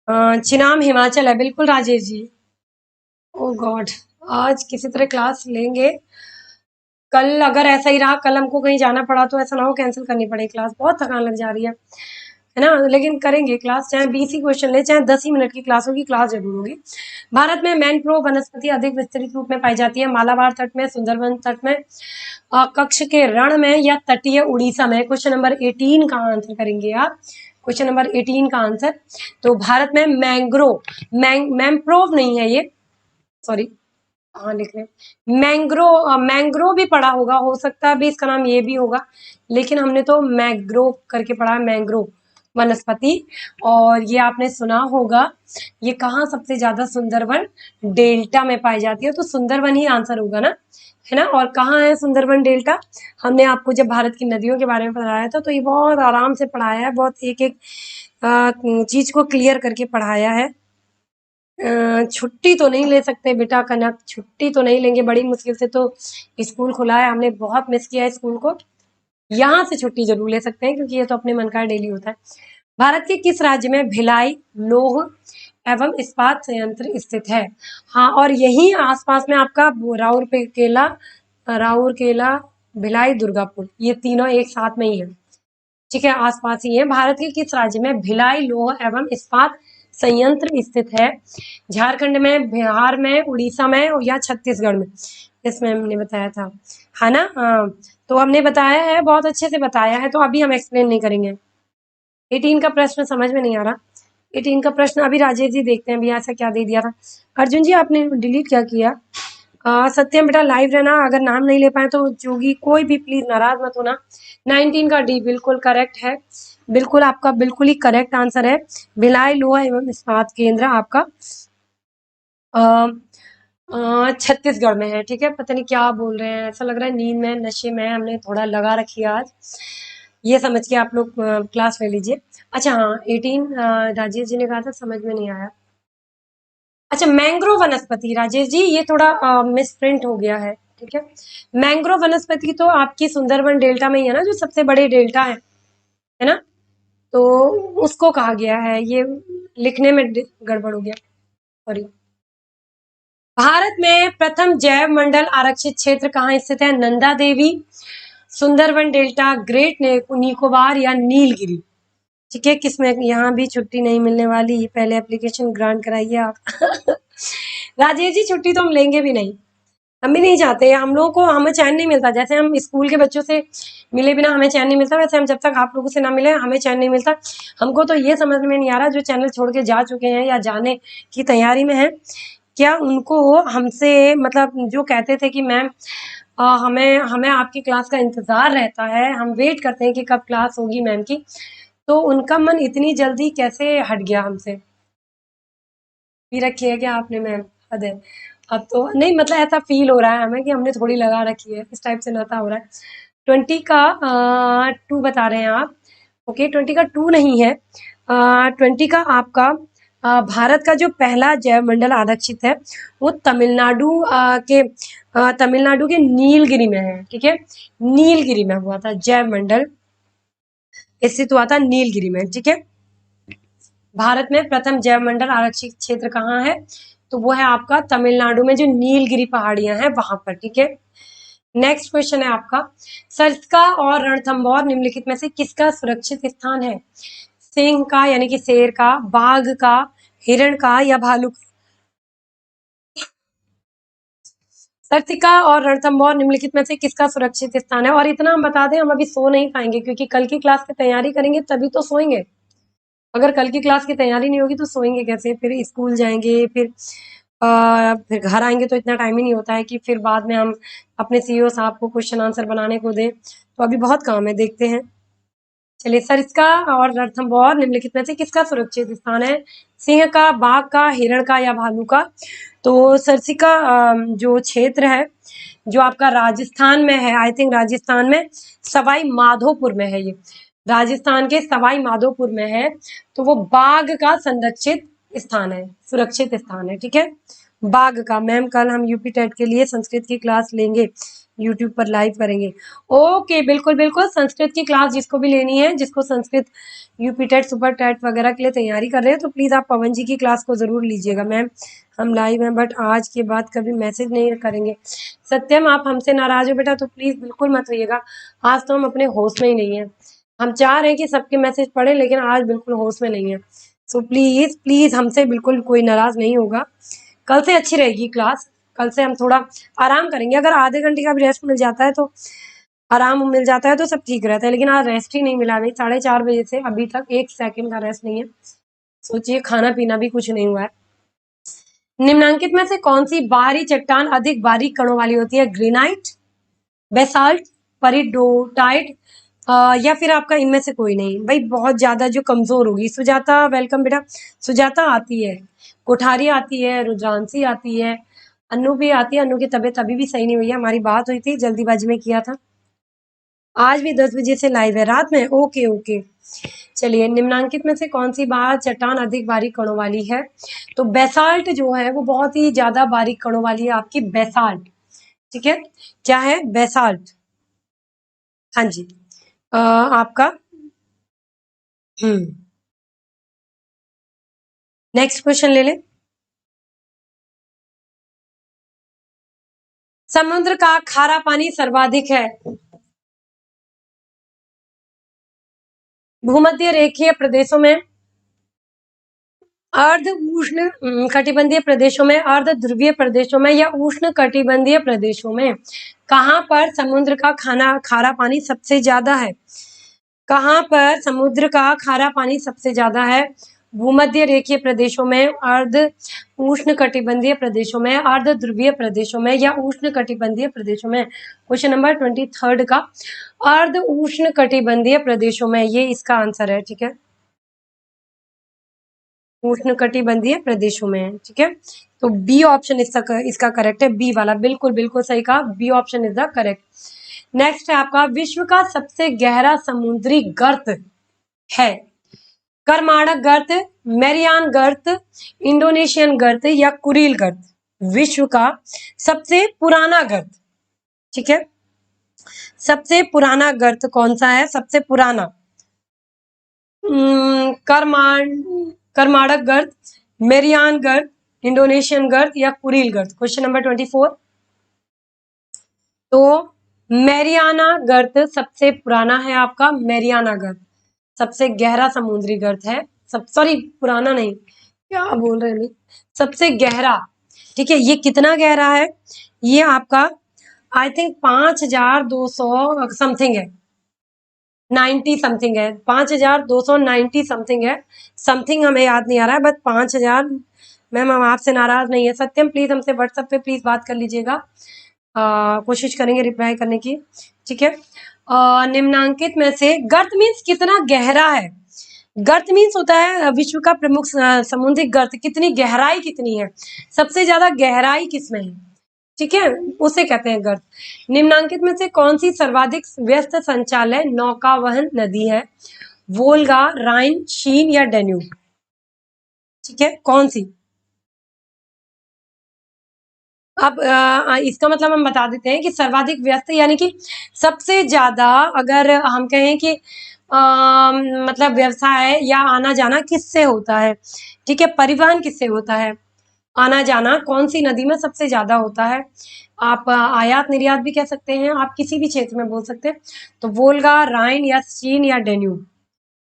चिनाब हिमाचल है, बिल्कुल राजेश जी। ओ गॉड, आज किसी तरह क्लास लेंगे, कल अगर ऐसा ही रहा, कल हमको कहीं जाना पड़ा तो ऐसा ना हो कैंसिल करनी पड़े क्लास, बहुत थकान लग जा रही है ना, लेकिन करेंगे क्लास, चाहे 20 ही क्वेश्चन ले, चाहे 10 ही मिनट की क्लास होगी, क्लास जरूर होगी। भारत में मैनग्रोव वनस्पति अधिक विस्तृत रूप में पाई जाती है? मालाबार तट में, सुंदरवन तट में, कच्छ के रण में या तटीय उड़ीसा में? क्वेश्चन नंबर 18 का आंसर करेंगे आप, क्वेश्चन नंबर 18 का आंसर। तो भारत में मैंग्रोव नहीं है ये, सॉरी, हाँ लिख रहे मैंग्रोव भी पढ़ा होगा, हो सकता है अभी इसका नाम ये भी होगा, लेकिन हमने तो मैंग्रोव करके पढ़ा है, मैंग्रोव वनस्पति। और ये आपने सुना होगा, ये कहाँ सबसे ज्यादा? सुंदरवन डेल्टा में पाई जाती है, तो सुंदरवन ही आंसर होगा ना, है ना। और कहाँ है सुंदरवन डेल्टा? हमने आपको जब भारत की नदियों के बारे में पढ़ाया था तो ये बहुत आराम से पढ़ाया है, बहुत एक एक चीज को क्लियर करके पढ़ाया है। छुट्टी तो नहीं ले सकते बेटा कनक, छुट्टी तो नहीं लेंगे, बड़ी मुश्किल से तो स्कूल खुला है, हमने बहुत मिस किया है स्कूल को, यहाँ से छुट्टी जरूर ले सकते हैं क्योंकि ये तो अपने मन का डेली होता है। भारत के किस राज्य में भिलाई लौह एवं इस्पात संयंत्र स्थित है? हाँ, और यही आसपास में आपका राउरकेला, भिलाई, दुर्गापुर, ये तीनों एक साथ में ही है, ठीक है, आसपास ही है। भारत के किस राज्य में भिलाई लौह एवं इस्पात संयंत्र स्थित है? झारखंड में, बिहार में, उड़ीसा में या छत्तीसगढ़ में? इस मैम ने बताया था, है ना? हाँ, तो हमने बताया है, बहुत अच्छे से बताया है, तो अभी हम एक्सप्लेन नहीं करेंगे। 18 का प्रश्न समझ में नहीं आ रहा। 18 का प्रश्न अभी राजेश जी देखते हैं भैया ऐसा क्या दे दिया था। अर्जुन जी आपने डिलीट क्या किया? सत्यम बेटा लाइव रहना, अगर नाम नहीं ले पाए तो जोगी कोई भी प्लीज नाराज मत होना। 19 का डी बिल्कुल करेक्ट है, बिल्कुल आपका बिल्कुल ही करेक्ट आंसर है। भिलाई लोहा एवं इस्पात केंद्र आपका छत्तीसगढ़ में है। ठीक है, पता नहीं क्या बोल रहे हैं, ऐसा लग रहा है नींद में नशे में हमने थोड़ा लगा रखी है आज, ये समझ के आप लोग क्लास ले लीजिए। अच्छा हाँ 18 राजेश जी ने कहा था, समझ में नहीं आया। अच्छा मैंग्रोव वनस्पति राजेश जी, ये थोड़ा मिस प्रिंट हो गया है। ठीक है, मैंग्रोव वनस्पति तो आपकी सुंदरबन डेल्टा में ही है ना, जो सबसे बड़े डेल्टा है ना? तो उसको कहा गया है, ये लिखने में गड़बड़ हो गया, सॉरी। भारत में प्रथम जैव मंडल आरक्षित क्षेत्र कहाँ स्थित है? नंदा देवी, सुंदरबन डेल्टा, ग्रेट निकोबार या नीलगिरी? ठीक है, किसमें यहाँ भी छुट्टी नहीं मिलने वाली, पहले एप्लीकेशन ग्रांट कराइए आप। राजेश जी छुट्टी तो हम लेंगे भी नहीं, हम भी नहीं चाहते, हम लोगों को हमें चैन नहीं मिलता, जैसे हम स्कूल के बच्चों से मिले बिना हमें चैन नहीं मिलता, वैसे हम जब तक आप लोगों से ना मिले हमें चैन नहीं मिलता। हमको तो ये समझ में नहीं आ रहा, जो चैनल छोड़ के जा चुके हैं या जाने की तैयारी में है, क्या उनको हमसे मतलब जो कहते थे कि मैम हमें हमें आपकी क्लास का इंतजार रहता है, हम वेट करते हैं कि कब क्लास होगी मैम की, तो उनका मन इतनी जल्दी कैसे हट गया हमसे? पी रखी है क्या आपने मैम? हद है। अब तो नहीं, मतलब ऐसा फील हो रहा है हमें कि हमने थोड़ी लगा रखी है, इस टाइप से नशा हो रहा है। 20 का 2 बता रहे हैं आप। ओके 20 का 2 नहीं है, 20 का आपका भारत का जो पहला जैव मंडल आरक्षित है वो तमिलनाडु के नीलगिरी में है। ठीक है, नीलगिरी में हुआ था जैव मंडल, स्थित हुआ था नीलगिरी में। ठीक है, भारत में प्रथम जैव मंडल आरक्षित क्षेत्र कहाँ है? तो वो है आपका तमिलनाडु में, जो नीलगिरी पहाड़ियां हैं वहां पर। ठीक है, नेक्स्ट क्वेश्चन है आपका, सरिस्का और रणथंभौर निम्नलिखित में से किसका सुरक्षित स्थान है? सिंह का यानी कि शेर का, बाघ का, हिरण का या भालू का? सरिस्का और रणथंभौर निम्नलिखित में से किसका सुरक्षित स्थान है? और इतना हम बता दें, हम अभी सो नहीं पाएंगे क्योंकि कल की क्लास की तैयारी करेंगे तभी तो सोएंगे। अगर कल की क्लास की तैयारी नहीं होगी तो सोएंगे कैसे? फिर स्कूल जाएंगे, फिर घर आएंगे, तो इतना टाइम ही नहीं होता है कि फिर बाद में हम अपने सीईओ साहब को क्वेश्चन आंसर बनाने को दें, तो अभी बहुत काम है, देखते हैं। चलिए, सरिस्का और रणथंभौर निम्नलिखित में से किसका सुरक्षित स्थान है? सिंह का, बाघ का, हिरण का या भालू का? तो सरिस्का जो क्षेत्र है जो आपका राजस्थान में है, आई थिंक राजस्थान में सवाई माधोपुर में है, ये राजस्थान के सवाई माधोपुर में है, तो वो बाघ का संरक्षित स्थान है, सुरक्षित स्थान है। ठीक है, बाघ का। मैम कल हम यूपी टेट के लिए संस्कृत की क्लास लेंगे, यूट्यूब पर लाइव करेंगे। ओके बिल्कुल बिल्कुल, संस्कृत की क्लास जिसको भी लेनी है, जिसको Sanskrit UP TET super TET वगैरह के लिए तैयारी कर रहे हैं, तो प्लीज आप पवन जी की क्लास को जरूर लीजिएगा। मैम हम लाइव हैं बट आज के बाद कभी मैसेज नहीं करेंगे। सत्यम आप हमसे नाराज हो बेटा, तो प्लीज बिल्कुल मत होइएगा, आज तो हम अपने होश में ही नहीं है। हम चाह रहे हैं कि सबके मैसेज पढ़े, लेकिन आज बिल्कुल होश में नहीं है, सो प्लीज प्लीज हमसे बिल्कुल कोई नाराज नहीं होगा। कल से अच्छी रहेगी क्लास, कल से हम थोड़ा आराम करेंगे, अगर आधे घंटे का भी रेस्ट मिल जाता है तो आराम मिल जाता है तो सब ठीक रहता है, लेकिन आज रेस्ट ही नहीं मिला भाई, 4:30 बजे से अभी तक 1 सेकंड का रेस्ट नहीं है, सोचिए खाना पीना भी कुछ नहीं हुआ है। निम्नांकित में से कौन सी बाहरी चट्टान अधिक बारीक कणों वाली होती है? ग्रेनाइट, बेसाल्ट, पेरिडोटाइट या फिर आपका इनमें से कोई नहीं? भाई बहुत ज्यादा जो कमजोर होगी। सुजाता वेलकम बेटा, सुजाता आती है, कोठारी आती है, रुद्रांशी आती है, अनु भी आती है। अनु की तबीयत अभी भी सही नहीं हुई है, हमारी बात हुई थी, जल्दीबाजी में किया था। आज भी 10 बजे से लाइव है रात में, ओके ओके। चलिए, निम्नांकित में से कौन सी बार चट्टान अधिक बारीक कणों वाली है? तो बेसाल्ट जो है वो बहुत ही ज्यादा बारीक कणों वाली है आपकी, बेसाल्ट। ठीक है, क्या है? बेसाल्ट। हाँ जी, आपका नेक्स्ट क्वेश्चन ले ले। समुद्र का खारा पानी सर्वाधिक है भूमध्य रेखीय प्रदेशों में, अर्ध उष्ण कटिबंधीय प्रदेशों में, अर्ध ध्रुवीय प्रदेशों में या उष्ण कटिबंधीय प्रदेशों में कहाँ पर समुद्र का खारा पानी सबसे ज्यादा है? कहाँ पर समुद्र का खारा पानी सबसे ज्यादा है? भूमध्य रेखीय प्रदेशों में, अर्ध उष्ण कटिबंधीय प्रदेशों में, अर्ध ध्रुवीय प्रदेशों में या उष्ण कटिबंधीय प्रदेशों में? क्वेश्चन नंबर 23 का अर्ध उष्ण कटिबंधीय प्रदेशों में, ये इसका आंसर है। ठीक है, उष्ण कटिबंधीय प्रदेशों में। ठीक है, तो बी ऑप्शन इसका करेक्ट है, बी वाला बिल्कुल बिल्कुल सही कहा, B option is the correct. Next है आपका, विश्व का सबसे गहरा समुद्री गर्त है? करमाड़क गर्त, मैरियान गर्त, इंडोनेशियन गर्त या कुरिल गर्त? विश्व का सबसे पुराना गर्त। ठीक है, सबसे पुराना गर्त कौन सा है? सबसे पुराना करमाड़क गर्त, मेरियान गर्त, इंडोनेशियन गर्त या कुरिल गर्त? Question number 24। तो मैरियाना गर्त सबसे पुराना है आपका, मैरियाना गर्त सबसे गहरा समुद्री गर्त है। सॉरी, पुराना नहीं, क्या बोल रहे हैं, सबसे गहरा। ठीक है, ये कितना गहरा है? ये आपका आई थिंक 5200 समथिंग है, 90 समथिंग है, 5290 समथिंग है, समथिंग हमें याद नहीं आ रहा है, बट 5000। मैम हम आपसे नाराज नहीं है, सत्यम प्लीज हमसे व्हाट्सएप पे प्लीज बात कर लीजिएगा, कोशिश करेंगे रिप्लाई करने की। ठीक है, निम्नांकित में से गर्त मीन्स कितना गहरा है? गर्त मीन्स होता है विश्व का प्रमुख समुद्री गर्त, कितनी गहराई कितनी है, सबसे ज्यादा गहराई किसमें है? ठीक है, उसे कहते हैं गर्त। निम्नांकित में से कौन सी सर्वाधिक व्यस्त संचालय नौकावहन नदी है? वोल्गा, राइन, शीन या डेन्यूब? ठीक है, कौन सी? अब इसका मतलब हम बता देते हैं कि सर्वाधिक व्यस्त यानी कि सबसे ज्यादा, अगर हम कहें कि मतलब व्यवसाय या आना जाना किससे होता है? ठीक है, परिवहन किससे होता है? आना जाना कौन सी नदी में सबसे ज्यादा होता है? आप आयात निर्यात भी कह सकते हैं, आप किसी भी क्षेत्र में बोल सकते हैं। तो वोल्गा, राइन या शीन या डेन्यूब?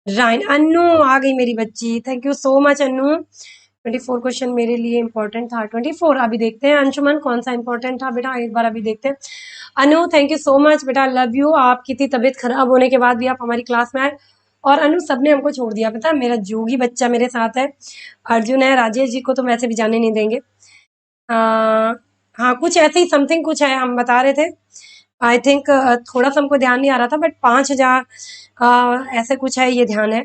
राइन। अन्नू आ गई मेरी बच्ची, thank you so much Annu. 24 question मेरे लिए इंपॉर्टेंट था। 24 अभी देखते हैं अंशुमन कौन सा इंपॉर्टेंट था बेटा, एक बार अभी देखते हैं। अनु थैंक यू सो मच बेटा, लव यू। आपकी इतनी तबीयत खराब होने के बाद भी आप हमारी क्लास में आए, और अनु सबने हमको छोड़ दिया, पता है मेरा जोगी बच्चा मेरे साथ है, अर्जुन है, राजेश जी को तो वैसे भी जाने नहीं देंगे। हाँ कुछ ऐसे ही समथिंग कुछ है, हम बता रहे थे। आई थिंक थोड़ा सा हमको ध्यान नहीं आ रहा था, बट 5000 ऐसे कुछ है, ये ध्यान है।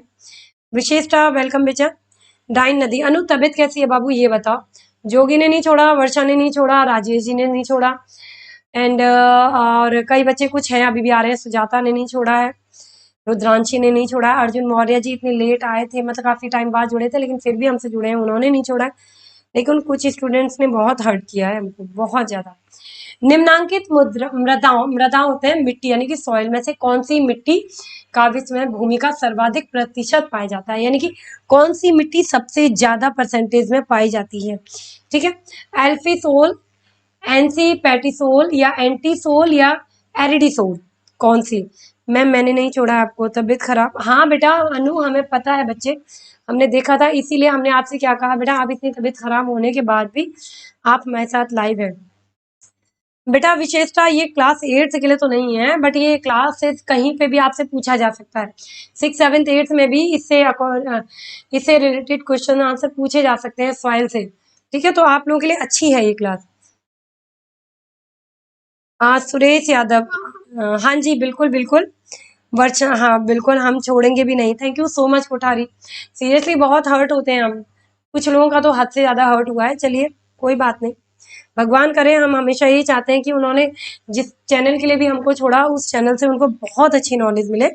विशेषता वेलकम बेचा। डाइन नदी। अनु तबीयत कैसी है बाबू ये बताओ? जोगी ने नहीं छोड़ा, वर्षा ने नहीं छोड़ा, राजेश जी ने नहीं छोड़ा, एंड और कई बच्चे कुछ हैं अभी भी आ रहे हैं, सुजाता ने नहीं छोड़ा है, रुद्रांशी ने नहीं छोड़ा है, अर्जुन मौर्य जी इतने लेट आए थे, मतलब काफी टाइम बाद जुड़े थे, लेकिन फिर भी हमसे जुड़े हैं, उन्होंने नहीं छोड़ा है। लेकिन कुछ स्टूडेंट्स ने बहुत हर्ट किया है हमको, बहुत ज्यादा। निम्नांकित मृदाओं होते हैं मिट्टी यानी कि सॉइल में से कौन सी मिट्टी का विश्व में भूमि का सर्वाधिक प्रतिशत पाया जाता है? यानी कि कौन सी मिट्टी सबसे ज्यादा परसेंटेज में पाई जाती है? ठीक है, एल्फीसोल, एनसी पैटिसोल या एंटीसोल या एरिडिसोल? कौन सी? मैम मैंने नहीं छोड़ा आपको, तबीयत खराब। हाँ बेटा अनु हमें पता है बच्चे, हमने देखा था, इसीलिए हमने आपसे क्या कहा बेटा, आप इतनी तबीयत खराब होने के बाद भी आप हमारे साथ लाइव है। बेटा विशेषता ये क्लास 8 के लिए तो नहीं है, बट ये क्लास से कहीं पे भी आपसे पूछा जा सकता है, 6, 7, 8 में भी इससे रिलेटेड क्वेश्चन आंसर पूछे जा सकते हैं सॉइल से। ठीक है, तो आप लोगों के लिए अच्छी है ये क्लास। हाँ सुरेश यादव, हाँ जी बिल्कुल बिल्कुल, वर्षा हाँ बिल्कुल, हम छोड़ेंगे भी नहीं। Thank you so much Kothari, seriously बहुत हर्ट होते हैं हम, कुछ लोगों का तो हद से ज्यादा हर्ट हुआ है। चलिए कोई बात नहीं, भगवान करे, हम हमेशा यही चाहते हैं कि उन्होंने जिस चैनल के लिए भी हमको छोड़ा, उस चैनल से उनको बहुत अच्छी नॉलेज मिले,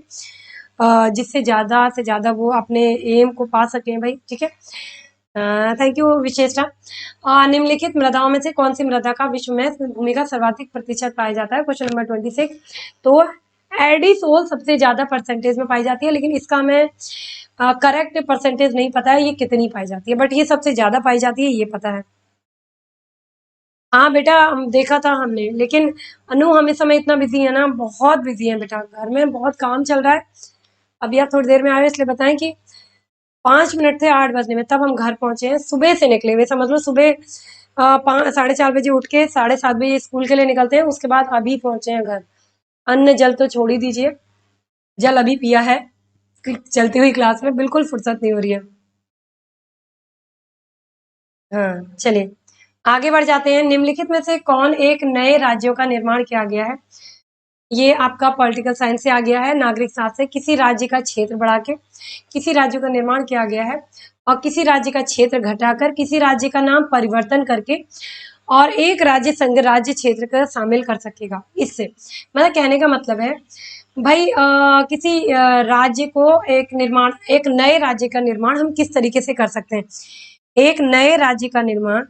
जिससे ज़्यादा से ज़्यादा वो अपने एम को पा सकें भाई। ठीक है, थैंक यू विशेषता। निम्नलिखित मृदाओं में से कौन सी मृदा का विश्व में भूमि का सर्वाधिक प्रतिशत पाया जाता है? Question number 26। तो एडिसोल सबसे ज्यादा परसेंटेज में पाई जाती है, लेकिन इसका हमें करेक्ट परसेंटेज नहीं पता है ये कितनी पाई जाती है, बट ये सबसे ज्यादा पाई जाती है ये पता है। हाँ बेटा हम देखा था हमने, लेकिन अनु हम इस समय इतना बिजी है ना, बहुत बिजी है बेटा, घर में बहुत काम चल रहा है। अभी आप थोड़ी देर में आए इसलिए बताएं कि 5 मिनट थे 8 बजने में, तब हम घर पहुंचे हैं। सुबह से निकले हुए, समझ लो सुबह 4:30 बजे उठ के 7:30 बजे स्कूल के लिए निकलते हैं, उसके बाद अभी पहुंचे हैं घर। अन्न जल तो छोड़ ही दीजिए, जल अभी पिया है चलती हुई क्लास में, बिल्कुल फुर्सत नहीं हो रही है। हाँ चलिए आगे बढ़ जाते हैं। निम्नलिखित में से कौन एक नए राज्यों का निर्माण किया गया है? ये आपका पॉलिटिकल साइंस से आ गया है, नागरिक शास्त्र से। किसी राज्य का क्षेत्र बढ़ा के किसी राज्य का निर्माण किया गया है, और किसी राज्य का क्षेत्र घटाकर किसी राज्य का नाम परिवर्तन करके और एक राज्य संघ राज्य क्षेत्र का शामिल कर सकेगा। इससे मतलब कहने का मतलब है भाई किसी राज्य को एक नए राज्य का निर्माण हम किस तरीके से कर सकते हैं। एक नए राज्य का निर्माण,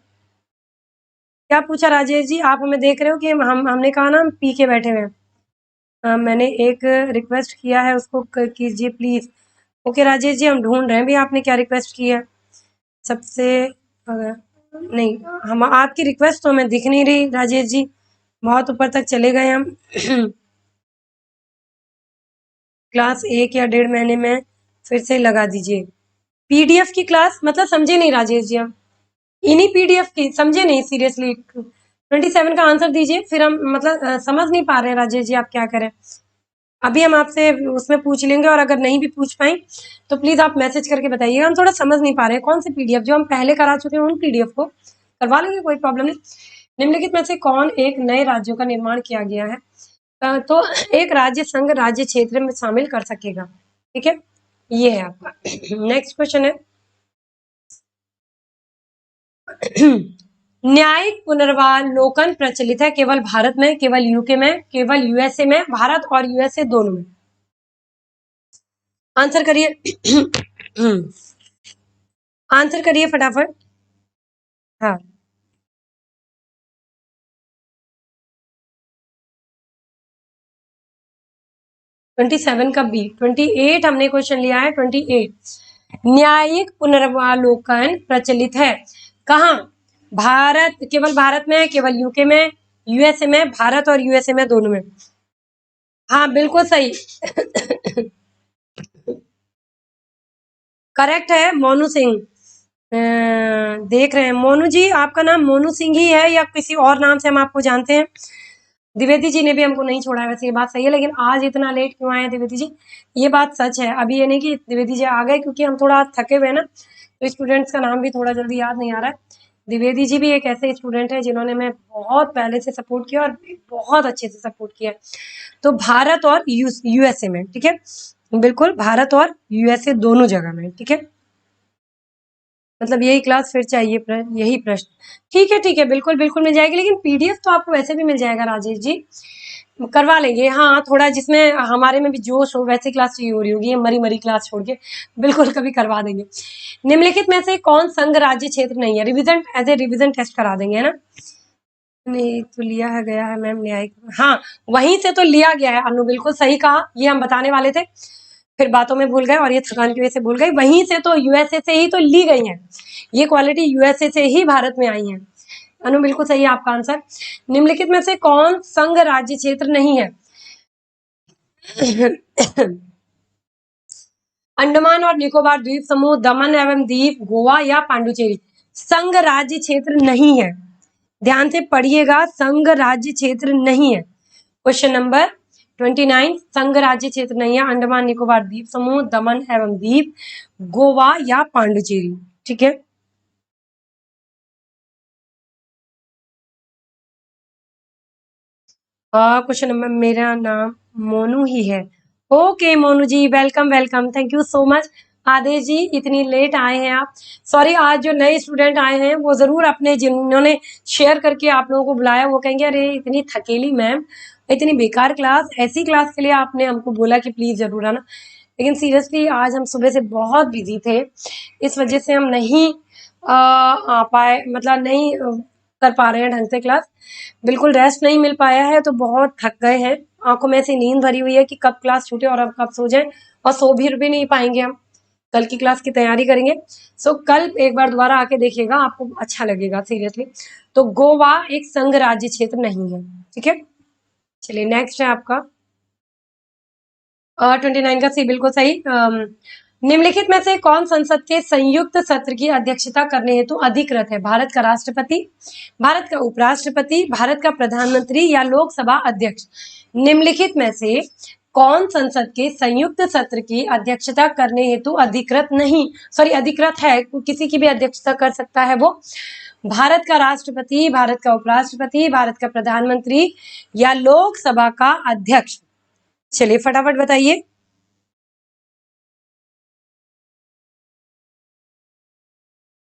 क्या पूछा राजेश जी? आप हमें देख रहे हो कि हमने कहा ना हम पी के बैठे हुए हैं। मैंने एक रिक्वेस्ट किया है, उसको कीजिए प्लीज। ओके राजेश जी, हम ढूंढ रहे हैं भी आपने क्या रिक्वेस्ट की है। सबसे नहीं, हम आपकी रिक्वेस्ट तो हमें दिख नहीं रही राजेश जी, बहुत ऊपर तक चले गए हम। क्लास 1 या 1.5 महीने में फिर से लगा दीजिए। पीडीएफ की क्लास मतलब समझे नहीं राजेश जी, हम इन्हीं पीडीएफ की समझे नहीं सीरियसली। 27 का आंसर दीजिए, फिर हम मतलब समझ नहीं पा रहे हैं राजेश जी, आप क्या करें। अभी हम आपसे उसमें पूछ लेंगे, और अगर नहीं भी पूछ पाए तो प्लीज आप मैसेज करके बताइएगा। हम थोड़ा समझ नहीं पा रहे हैं कौन से पीडीएफ, जो हम पहले करा चुके हैं उन पीडीएफ को करवा लेंगे, कोई प्रॉब्लम नहीं। निम्नलिखित में से कौन एक नए राज्यों का निर्माण किया गया है? तो एक राज्य संघ राज्य क्षेत्र में शामिल कर सकेगा। ठीक है, ये है आपका। नेक्स्ट क्वेश्चन है न्यायिक पुनर्वालोकन प्रचलित है केवल भारत में, केवल यूके में, केवल यूएसए में, भारत और यूएसए दोनों में? आंसर करिए। आंसर करिए फटाफट। हाँ 27 का बी, 28 हमने क्वेश्चन लिया है। 28 न्यायिक पुनर्वालोकन प्रचलित है कहाँ? भारत, केवल भारत में, केवल यूके में, यूएसए में, भारत और यूएसए में दोनों में। हाँ बिल्कुल सही। करेक्ट है मोनू सिंह। देख रहे हैं मोनू जी, आपका नाम मोनू सिंह ही है या किसी और नाम से हम आपको जानते हैं? द्विवेदी जी ने भी हमको नहीं छोड़ा है, वैसे ये बात सही है, लेकिन आज इतना लेट क्यों आए हैं द्विवेदी जी? ये बात सच है। अभी ये नहीं कि द्विवेदी जी आ गए, क्योंकि हम थोड़ा थके हुए हैं ना, तो स्टूडेंट्स का नाम भी थोड़ा जल्दी याद नहीं आ रहा है। द्विवेदी जी भी एक ऐसे स्टूडेंट है जिन्होंने मैं बहुत पहले से सपोर्ट किया और बहुत अच्छे से सपोर्ट किया। तो भारत और यूएसए में, ठीक है, बिल्कुल भारत और यूएसए दोनों जगह में, ठीक है। मतलब यही क्लास फिर चाहिए यही प्रश्न। ठीक है बिल्कुल बिल्कुल मिल जाएगी, लेकिन पीडीएफ तो आपको वैसे भी मिल जाएगा राजेश जी, करवा लेंगे। हाँ थोड़ा जिसमें हमारे में भी जोश हो वैसी क्लास चाहिए हो रही होगी, मरी मरी क्लास छोड़ के, बिल्कुल कभी करवा देंगे। निम्नलिखित में से कौन संघ राज्य क्षेत्र नहीं है? Revision as a revision test करा देंगे, है ना। नहीं तो लिया है गया है मैम न्यायिक, हाँ वहीं से तो लिया गया है अनु, बिल्कुल सही कहा, ये हम बताने वाले थे फिर बातों में भूल गए, और ये थकान की वजह से भूल गई। वहीं से तो यूएसए से ही तो ली गई है, ये क्वालिटी यूएसए से ही भारत में आई है। अनु बिल्कुल सही है आपका आंसर। निम्नलिखित में से कौन संघ राज्य क्षेत्र नहीं है? अंडमान और निकोबार द्वीप समूह, दमन एवं दीव, गोवा या पांडुचेरी? संघ राज्य क्षेत्र नहीं है, ध्यान से पढ़िएगा, संघ राज्य क्षेत्र नहीं है। क्वेश्चन नंबर 29 संघ राज्य क्षेत्र नहीं है, अंडमान निकोबार द्वीप समूह, दमन एवं दीव, गोवा या पांडुचेरी, ठीक है। क्वेश्चन नंबर, मेरा नाम मोनू ही है। Okay Monu ji, welcome welcome, thank you so much. Adesh ji इतनी लेट आए हैं आप, सॉरी। आज जो नए स्टूडेंट आए हैं वो जरूर अपने, जिन्होंने शेयर करके आप लोगों को बुलाया, वो कहेंगे अरे इतनी थकेली मैम, इतनी बेकार क्लास, ऐसी क्लास के लिए आपने हमको बोला कि प्लीज जरूर आना। लेकिन सीरियसली आज हम सुबह से बहुत बिजी थे, इस वजह से हम नहीं आ पाए, मतलब नहीं कर पा रहे हैं ढंग से क्लास, बिल्कुल रेस्ट नहीं मिल पाया है, तो बहुत थक गए हैं। आंखों में ऐसी नींद भरी हुई है कि कब क्लास छूटे और अब कब सो जाए, और सो भी नहीं पाएंगे हम, कल की क्लास की तैयारी करेंगे। सो कल एक बार दोबारा आके देखिएगा, आपको अच्छा लगेगा सीरियसली। तो गोवा एक संघ राज्य क्षेत्र नहीं है, ठीक है। चलिए नेक्स्ट है आपका 29 का सी, बिल्कुल सही। निम्नलिखित में से कौन संसद के संयुक्त सत्र की अध्यक्षता करने हेतु अधिकृत है? भारत का राष्ट्रपति, भारत का उपराष्ट्रपति, भारत का प्रधानमंत्री या लोकसभा अध्यक्ष? निम्नलिखित में से कौन संसद के संयुक्त सत्र की अध्यक्षता करने हेतु अधिकृत नहीं, अधिकृत है, किसी की भी अध्यक्षता कर सकता है वो? भारत का राष्ट्रपति, भारत का उपराष्ट्रपति, भारत का प्रधानमंत्री या लोकसभा का अध्यक्ष? चलिए फटाफट बताइए।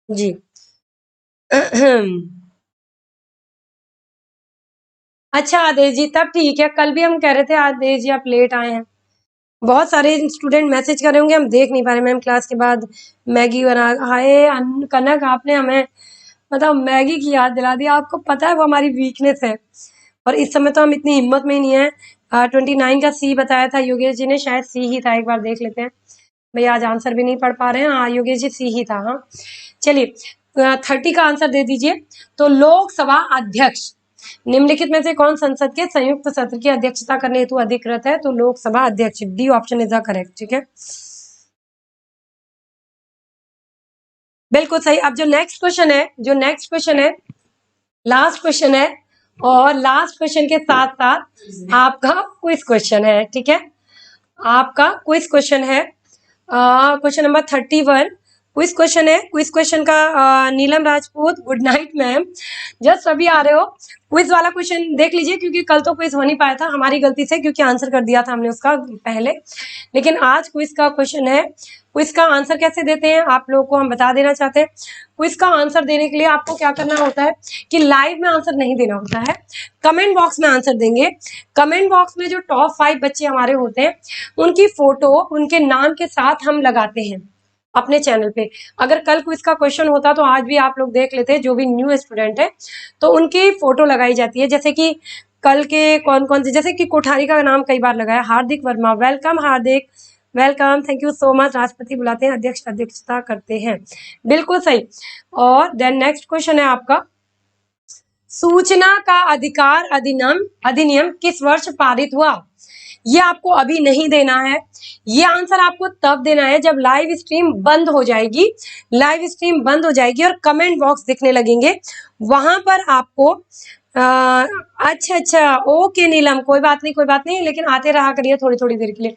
जी अच्छा आदेश जी, तब ठीक है। कल भी हम कह रहे थे आदेश जी आप लेट आए हैं। बहुत सारे स्टूडेंट मैसेज कर रहे होंगे, हम देख नहीं पा रहे। मैम क्लास के बाद मैगी बना, हाय कनक आपने हमें मतलब मैगी की याद दिला दी। आपको पता है वो हमारी वीकनेस है, और इस समय तो हम इतनी हिम्मत में ही नहीं है। 29 का सी बताया था योगेश जी ने, शायद सी ही था, एक बार देख लेते हैं। भैया आज आंसर भी नहीं पढ़ पा रहे हैं। हाँ योगेश जी सी ही था। हाँ चलिए 30 का आंसर दे दीजिए। तो लोकसभा अध्यक्ष, निम्नलिखित में से कौन संसद के संयुक्त सत्र की अध्यक्षता करने हेतु अधिकृत है? तो लोकसभा अध्यक्ष, D option is the correct. ठीक है बिल्कुल सही। अब जो नेक्स्ट क्वेश्चन है लास्ट क्वेश्चन है, और लास्ट क्वेश्चन के साथ साथ आपका क्विज क्वेश्चन है। ठीक है आपका क्विज क्वेश्चन है, क्वेश्चन नंबर 31 क्विज क्वेश्चन है। क्विज क्वेश्चन का Neelam Rajput, good night ma'am, just अभी आ रहे हो। क्विज वाला क्वेश्चन देख लीजिए, क्योंकि कल तो क्विज हो नहीं पाया था हमारी गलती से, क्योंकि आंसर कर दिया था हमने उसका पहले। लेकिन आज क्विज का क्वेश्चन है। क्विज का आंसर कैसे देते हैं आप लोगों को हम बता देना चाहते हैं। क्विज का आंसर देने के लिए आपको क्या करना होता है कि लाइव में आंसर नहीं देना होता है, कमेंट बॉक्स में आंसर देंगे। कमेंट बॉक्स में जो टॉप 5 बच्चे हमारे होते हैं उनकी फोटो उनके नाम के साथ हम लगाते हैं अपने चैनल पे। अगर कल क्विज का क्वेश्चन होता तो आज भी आप लोग देख लेते, जो भी न्यू स्टूडेंट है तो उनकी फोटो लगाई जाती है। जैसे कि कल के कौन कौन से, जैसे कि कोठारी का नाम कई बार लगाया, Hardik Varma, welcome Hardik, welcome, thank you so much. राष्ट्रपति बुलाते हैं, अध्यक्ष अध्यक्षता करते हैं, बिल्कुल सही। और देन नेक्स्ट क्वेश्चन है आपका, सूचना का अधिकार अधिनियम किस वर्ष पारित हुआ? ये आपको अभी नहीं देना है, ये आंसर आपको तब देना है जब लाइव स्ट्रीम बंद हो जाएगी। लाइव स्ट्रीम बंद हो जाएगी और कमेंट बॉक्स दिखने लगेंगे, वहां पर आपको अच्छा ओके नीलम, कोई बात नहीं, लेकिन आते रहा करिए थोड़ी थोड़ी देर के लिए।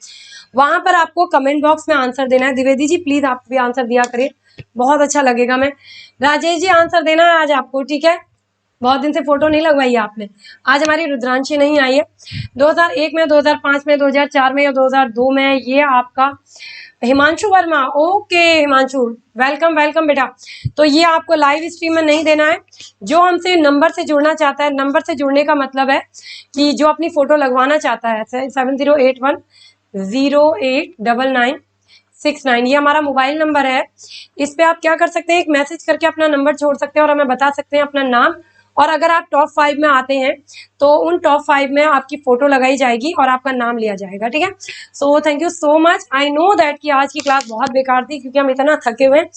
वहां पर आपको कमेंट बॉक्स में आंसर देना है। द्विवेदी जी प्लीज आप भी आंसर दिया करिए, बहुत अच्छा लगेगा। मैं राजेश जी आंसर देना है आज आपको, ठीक है। बहुत दिन से फोटो नहीं लगवाई है आपने। आज हमारी रुद्रांशी नहीं आई है। 2001 में, 2005 में, 2004 में या 2002 में, ये आपका Himanshu Verma, okay Himanshu, welcome welcome बेटा। तो ये आपको लाइव स्ट्रीम में नहीं देना है। जो हमसे नंबर से जुड़ना चाहता है, नंबर से जुड़ने का मतलब है कि जो अपनी फोटो लगवाना चाहता है 7081089969, ये हमारा मोबाइल नंबर है। इस पे आप क्या कर सकते हैं, एक मैसेज करके अपना नंबर छोड़ सकते हैं और हमें बता सकते हैं अपना नाम। और अगर आप टॉप 5 में आते हैं तो उन टॉप 5 में आपकी फोटो लगाई जाएगी और आपका नाम लिया जाएगा, ठीक है। सो thank you so much. I know that कि आज की क्लास बहुत बेकार थी, क्योंकि हम इतना थके हुए हैं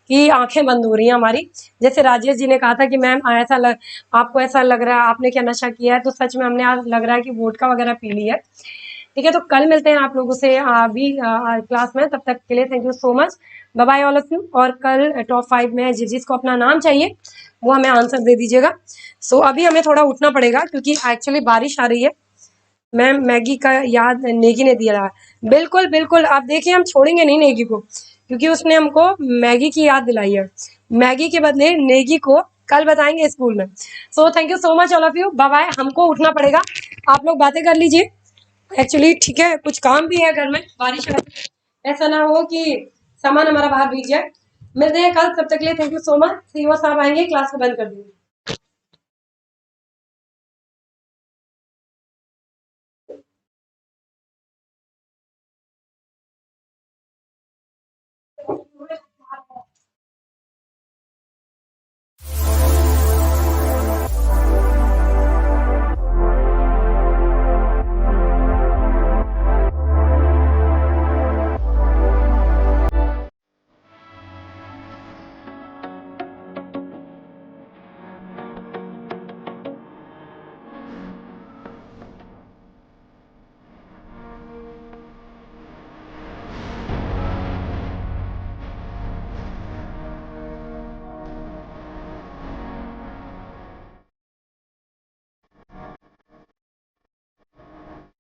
कि आंखें बंद हो रही हैं हमारी। जैसे राजेश जी ने कहा था कि मैम आपको ऐसा लग रहा है आपने क्या नशा किया है, तो सच में हमने आज लग रहा है कि वोडका वगैरह पी ली है, ठीक है। तो कल मिलते हैं आप लोगों से अभी क्लास में, तब तक के लिए thank you so much, bye bye all of you. और कल टॉप 5 में जिसको अपना नाम चाहिए वो हमें आंसर दे दीजिएगा। सो अभी हमें थोड़ा उठना पड़ेगा क्योंकि एक्चुअली बारिश आ रही है। मैम मैगी का याद नेगी ने दिया है, बिल्कुल बिल्कुल। आप देखिए हम छोड़ेंगे नहीं नेगी को, क्योंकि उसने हमको मैगी की याद दिलाई है। मैगी के बदले नेगी को कल बताएंगे स्कूल में। So thank you so much all of you, bye bye. हमको उठना पड़ेगा, आप लोग बातें कर लीजिए एक्चुअली, ठीक है। कुछ काम भी है घर में, बारिश है, ऐसा ना हो कि सामान हमारा बाहर भीग जाए। मिलते हैं कल, तब तक के लिए thank you so much. CO साहब आएंगे, क्लास को बंद कर देंगे।